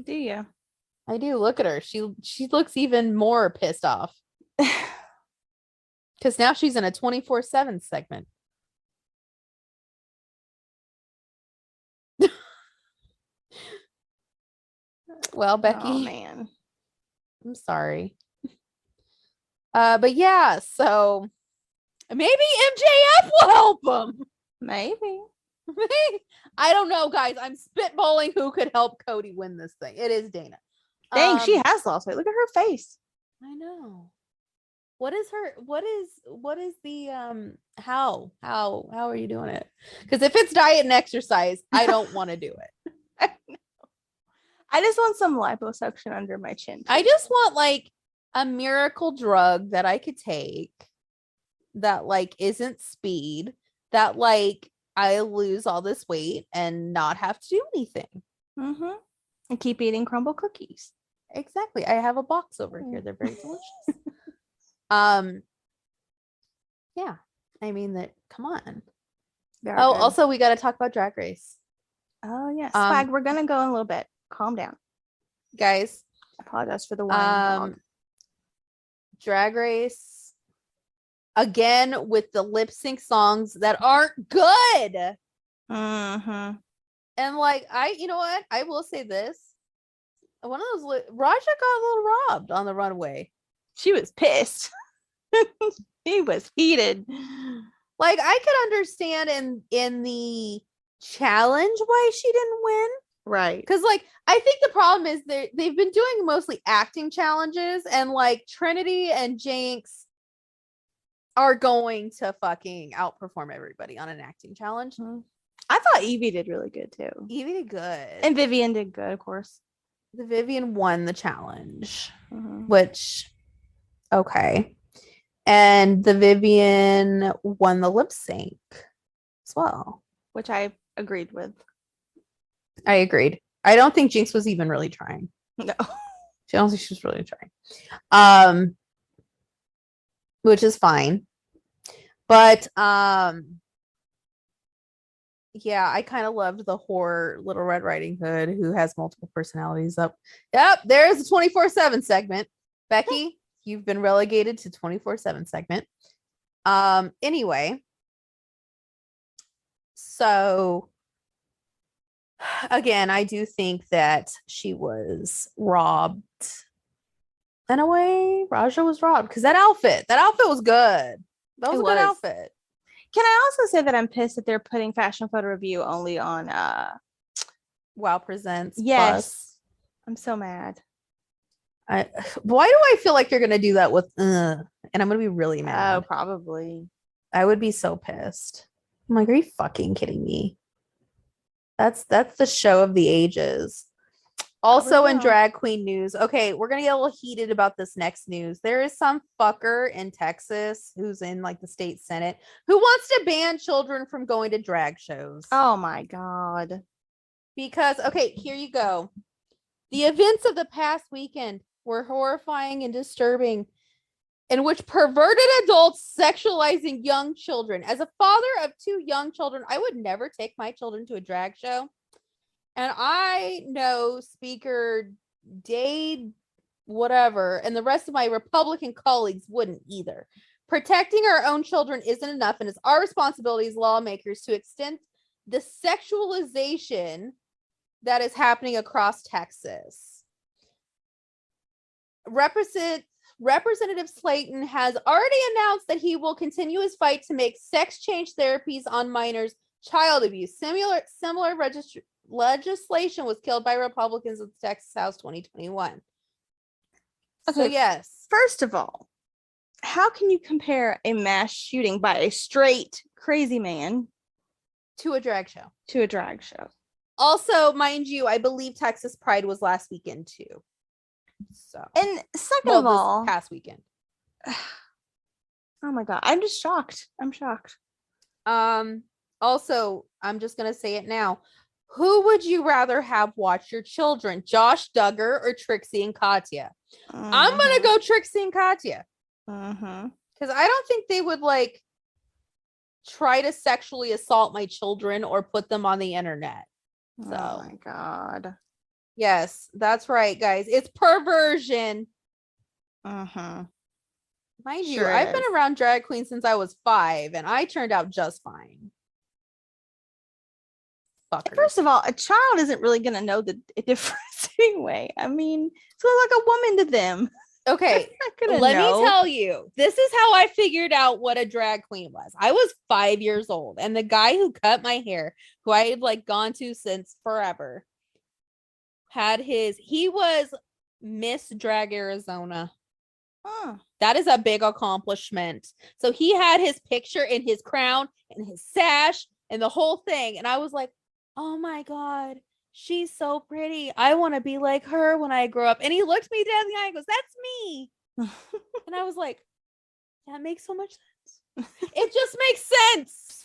Do you? I do. Look at her. She looks even more pissed off. Because now she's in a 24/7 segment. Well, Becky. Oh, man. I'm sorry. But yeah, so maybe MJF will help him. Maybe. I don't know, guys. I'm spitballing who could help Cody win this thing. It is Dana. Dang, she has lost weight. Look at her face. I know. What is the how are you doing it? Because if it's diet and exercise, I don't want to do it. I just want some liposuction under my chin. I just want like a miracle drug that I could take that like isn't speed, that like I lose all this weight and not have to do anything. Mm-hmm. And keep eating crumble cookies. Exactly. I have a box over here. They're very delicious. Yeah. I mean that. Come on. Oh, good. Also we got to talk about Drag Race. Oh yes, Swag. We're gonna go in a little bit. Calm down, guys. I apologize for the whining dog. Drag Race again with the lip sync songs that aren't good. Mm-hmm. And like you know what? I will say this. One of those Raja got a little robbed on the runway. She was pissed. She was heated. Like I could understand in the challenge why she didn't win. Right. Because like I think the problem is they've been doing mostly acting challenges, and like Trinity and Jinx are going to fucking outperform everybody on an acting challenge. Mm-hmm. I thought Evie did really good too. Evie did good. And Vivian did good, of course. The Vivian won the challenge, which okay. And the Vivian won the lip sync as well. Which I agreed with. I agreed. I don't think Jinx was even really trying. No. I don't think she was really trying. Which is fine. But yeah, I kind of loved the whore Little Red Riding Hood who has multiple personalities up. Yep, there's a 24/7 segment. Becky, you've been relegated to 24/7 segment. Anyway. So again, I do think that she was robbed. In a way, Raja was robbed because that outfit was good. That was a good outfit. Can I also say that I'm pissed that they're putting Fashion Photo Review only on Wow Presents? Yes. Plus. I'm so mad. Why do I feel like you're gonna do that with and I'm gonna be really mad. Oh, probably. I would be so pissed. I'm like, are you fucking kidding me? That's the show of the ages. Also in drag queen news. Okay, we're gonna get a little heated about this next news. There is some fucker in Texas who's in like the state senate who wants to ban children from going to drag shows. Oh my god. Because okay, here you go. The events of the past weekend were horrifying and disturbing, in which perverted adults sexualizing young children. As a father of 2 young children, I would never take my children to a drag show. And I know Speaker Dade, whatever, and the rest of my Republican colleagues wouldn't either. Protecting our own children isn't enough, and it's our responsibility as lawmakers to extend the sexualization that is happening across Texas. Representative Slayton has already announced that he will continue his fight to make sex change therapies on minors child abuse, similar legislation was killed by Republicans at the Texas House 2021. So Okay. yes. First of all, how can you compare a mass shooting by a straight crazy man To a drag show. to a drag show? Also, mind you, I believe Texas Pride was last weekend too. So, And second of all, this past weekend. Oh my god, I'm just shocked. I'm shocked. Also, I'm just gonna say it now. Who would you rather have watch your children, Josh Duggar or Trixie and Katya? I'm gonna go Trixie and Katya. Because I don't think they would like try to sexually assault my children or put them on the internet. So, oh my god. Yes, that's right, guys. It's perversion. Mind you, I've been around drag queens since I was 5, and I turned out just fine. Fuckers. First of all, a child isn't really gonna know the difference anyway. I mean, it's like a woman to them. Okay, let me tell you, this is how I figured out what a drag queen was. I was 5 years old, and the guy who cut my hair, who I had like gone to since forever, he was Miss Drag Arizona. That is a big accomplishment. So he had his picture in his crown and his sash and the whole thing. And I was like, oh my God, she's so pretty. I want to be like her when I grow up. And he looked me dead in the eye and goes, that's me. And I was like, that makes so much sense. It just makes sense.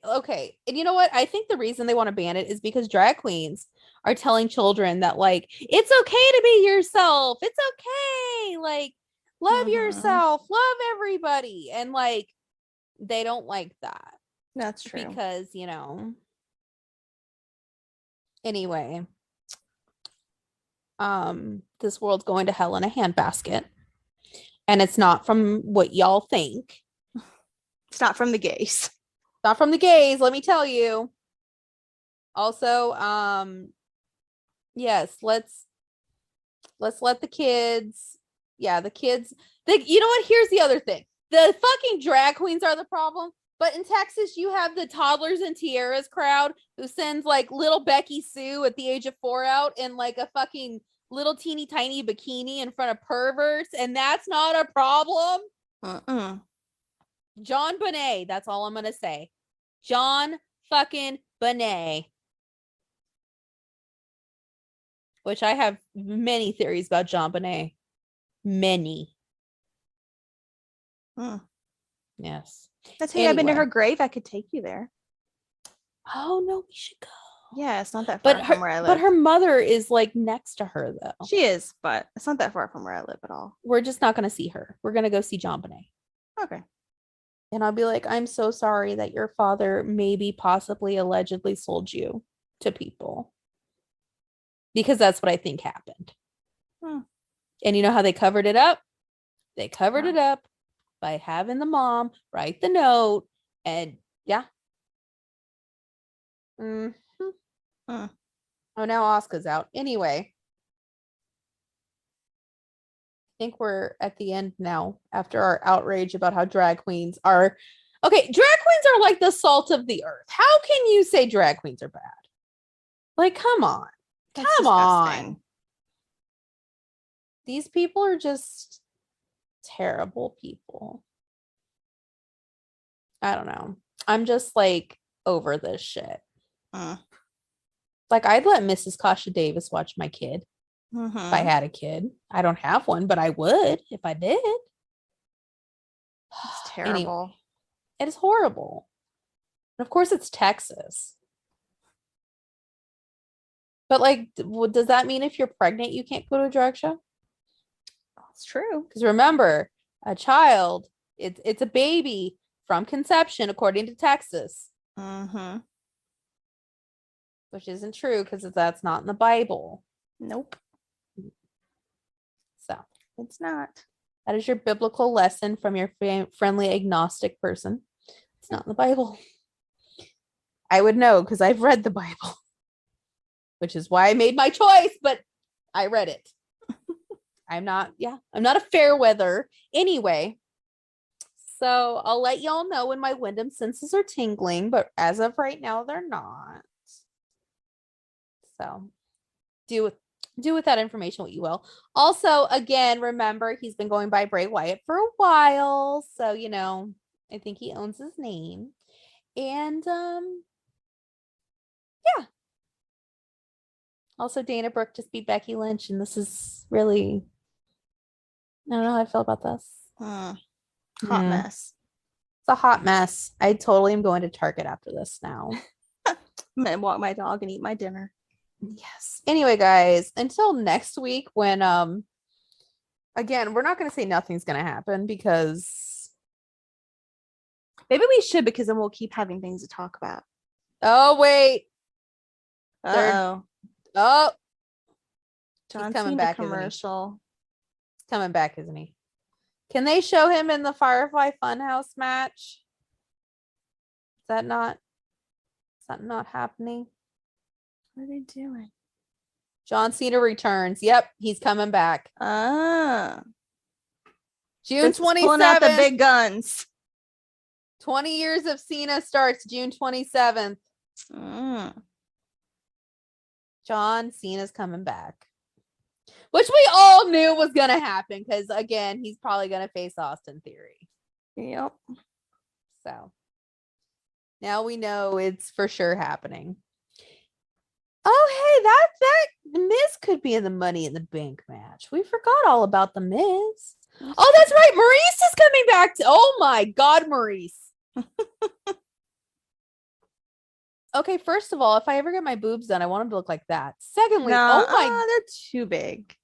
Okay. And you know what? I think the reason they want to ban it is because drag queens are telling children that like it's okay to be yourself. It's okay. Like love yourself, love everybody. And like they don't like that. That's true. Because, anyway, this world's going to hell in a handbasket. And it's not from what y'all think. It's not from the gays. Not from the gays, let me tell you. Also, yes, let's let the kids. Yeah, the kids. You know what? Here's the other thing. The fucking drag queens are the problem. But in Texas, you have the toddlers and tiaras crowd who sends like little Becky Sue at the age of 4 out in like a fucking little teeny tiny bikini in front of perverts. And that's not a problem. John Bonet. That's all I'm going to say. John fucking Bonet. Which I have many theories about John Bonet. Many. Yes. That's hey, I've been to her grave. I could take you there. Oh no, we should go. Yeah, it's not that far from where I live. But her mother is like next to her though. She is, but it's not that far from where I live at all. We're just not gonna see her. We're gonna go see John Bonet. Okay. And I'll be like, I'm so sorry that your father maybe possibly allegedly sold you to people. Because that's what I think happened. And you know how they covered it up? They covered it up by having the mom write the note. And yeah. Oh, now Asuka's out. Anyway. I think we're at the end now after our outrage about how drag queens are. Okay, drag queens are like the salt of the earth. How can you say drag queens are bad? Like, come on. That's disgusting. On. These people are just terrible people. I don't know. I'm just like over this shit. Like, I'd let Mrs. Kasha Davis watch my kid. If I had a kid. I don't have one, but I would if I did. It's terrible. Anyway, it is horrible. And of course, it's Texas. But like, does that mean if you're pregnant, you can't go to a drag show? That's true. Because remember, a child, it's a baby from conception, according to Texas. Which isn't true because that's not in the Bible. Nope. So it's not. That is your biblical lesson from your friendly agnostic person. It's not in the Bible. I would know because I've read the Bible, which is why I made my choice, but I read it. I'm not a fair weather. Anyway, So I'll let y'all know when my Wyndham senses are tingling, but as of right now, they're not. So do with that information what you will. Also, again, remember he's been going by Bray Wyatt for a while, so I think he owns his name. And yeah. Also, Dana Brooke just beat Becky Lynch, and this is really, I don't know how I feel about this. Hot mess. It's a hot mess. I totally am going to Target after this now. I'm gonna walk my dog and eat my dinner. Yes. Anyway, guys, until next week when again, we're not going to say nothing's going to happen because maybe we should, because then we'll keep having things to talk about. Oh, wait. Oh, John's coming back. Commercial. He's coming back, isn't he? Can they show him in the Firefly Funhouse match? Is that not happening? What are they doing? John Cena returns. Yep, he's coming back. June 27th. Pulling out the big guns. 20 years of Cena starts June 27th. John Cena's coming back. Which we all knew was going to happen because, again, he's probably going to face Austin Theory. Yep. So now we know it's for sure happening. Oh, hey, that Miz could be in the Money in the Bank match. We forgot all about the Miz. Oh, that's right. Maurice is coming back. Oh, my God, Maurice. Okay, first of all, if I ever get my boobs done, I want them to look like that. Secondly, they're too big.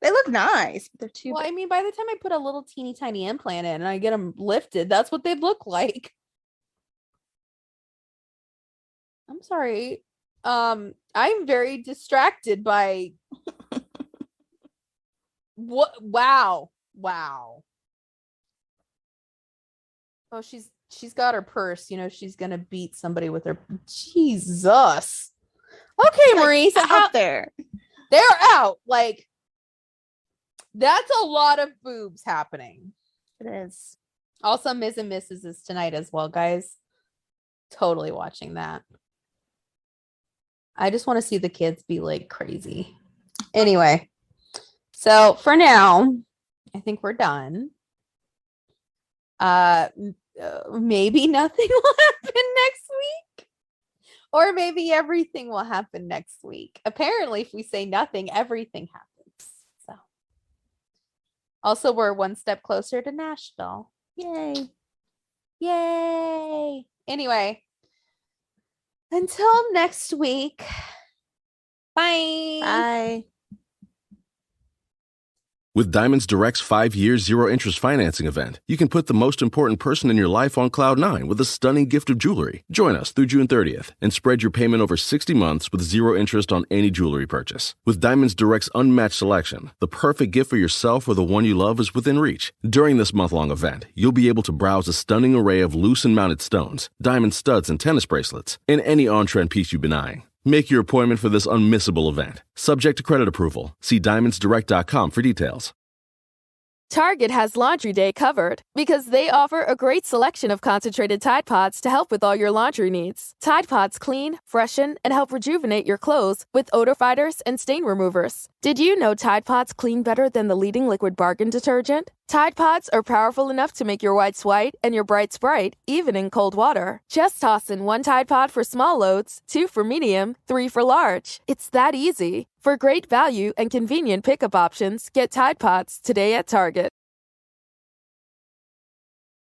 They look nice, but they're too big. I mean, by the time I put a little teeny tiny implant in and I get them lifted, that's what they'd look like. I'm sorry. I'm very distracted by what? Wow. Oh, she's got her purse. She's gonna beat somebody with her. Jesus. Okay, Maurice, out there. They're out. Like, that's a lot of boobs happening. It is. Also, Ms. and Mrs. is tonight as well, guys. Totally watching that. I just want to see the kids be like crazy. Anyway, so for now, I think we're done. Maybe nothing will happen next week, or maybe everything will happen next week. Apparently, if we say nothing, everything happens. So, also, we're one step closer to Nashville. Yay! Anyway. Until next week. Bye. Bye. With Diamonds Direct's 5-year zero-interest financing event, you can put the most important person in your life on Cloud 9 with a stunning gift of jewelry. Join us through June 30th and spread your payment over 60 months with zero interest on any jewelry purchase. With Diamonds Direct's unmatched selection, the perfect gift for yourself or the one you love is within reach. During this month-long event, you'll be able to browse a stunning array of loose and mounted stones, diamond studs, and tennis bracelets in any on-trend piece you've been eyeing. Make your appointment for this unmissable event. Subject to credit approval. See diamondsdirect.com for details. Target has Laundry Day covered because they offer a great selection of concentrated Tide Pods to help with all your laundry needs. Tide Pods clean, freshen, and help rejuvenate your clothes with odor fighters and stain removers. Did you know Tide Pods clean better than the leading liquid bargain detergent? Tide Pods are powerful enough to make your whites white and your brights bright, even in cold water. Just toss in 1 Tide Pod for small loads, 2 for medium, 3 for large. It's that easy. For great value and convenient pickup options, get Tide Pods today at Target.